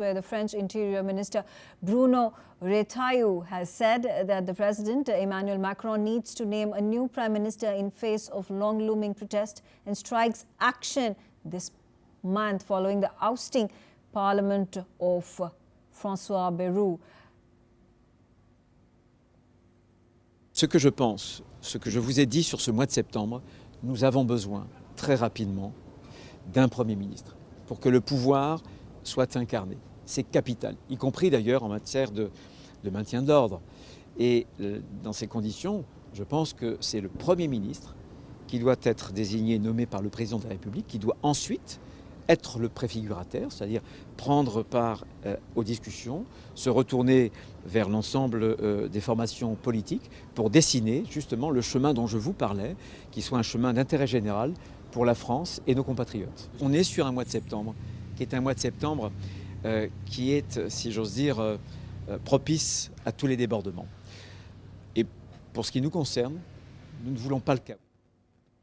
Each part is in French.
where the French Interior Minister Bruno Retailleau has said that the President Emmanuel Macron needs to name a new Prime Minister in face of long-looming protest and strikes action this month following the ousting Parliament of François Bayrou. Ce que je pense, ce que je vous ai dit sur ce mois de septembre, nous avons besoin très rapidement d'un Premier ministre pour que le pouvoir soit incarné. C'est capital, y compris d'ailleurs en matière de maintien de l'ordre. Et dans ces conditions, je pense que c'est le Premier ministre qui doit être désigné, nommé par le Président de la République, qui doit ensuite être le préfigurateur, c'est-à-dire prendre part aux discussions, se retourner vers l'ensemble des formations politiques pour dessiner justement le chemin dont je vous parlais, qui soit un chemin d'intérêt général pour la France et nos compatriotes. On est sur un mois de septembre, qui est un mois de septembre qui est, si j'ose dire, propice à tous les débordements. Et pour ce qui nous concerne, nous ne voulons pas le chaos.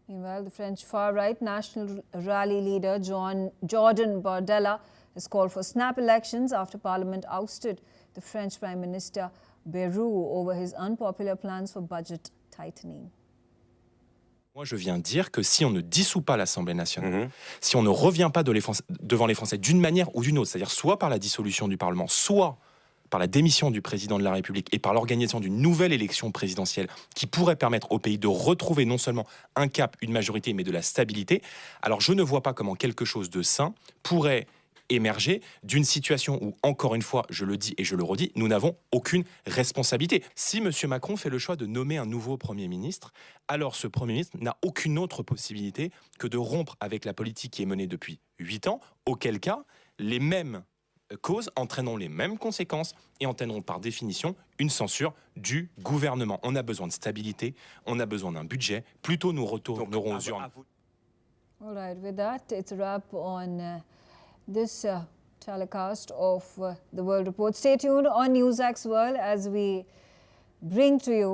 Meanwhile, the French far-right National Rally leader Jordan Bardella has called for snap elections after Parliament ousted the French Prime Minister Bayrou over his unpopular plans for budget tightening. Moi, je viens dire que si on ne dissout pas l'Assemblée nationale, si on ne revient pas devant les Français d'une manière ou d'une autre, c'est-à-dire soit par la dissolution du Parlement, soit par la démission du président de la République et par l'organisation d'une nouvelle élection présidentielle qui pourrait permettre au pays de retrouver non seulement un cap, une majorité, mais de la stabilité, alors je ne vois pas comment quelque chose de sain pourrait émerger d'une situation où, encore une fois, je le dis et je le redis, nous n'avons aucune responsabilité. Si M. Macron fait le choix de nommer un nouveau Premier ministre, alors ce Premier ministre n'a aucune autre possibilité que de rompre avec la politique qui est menée depuis 8 ans, auquel cas, les mêmes causes entraîneront les mêmes conséquences et entraîneront par définition une censure du gouvernement. On a besoin de stabilité, on a besoin d'un budget, plutôt nous retournerons aux urnes. All right, with that, it's a wrap on this telecast of The World Report. Stay tuned on Newsx World as we bring to you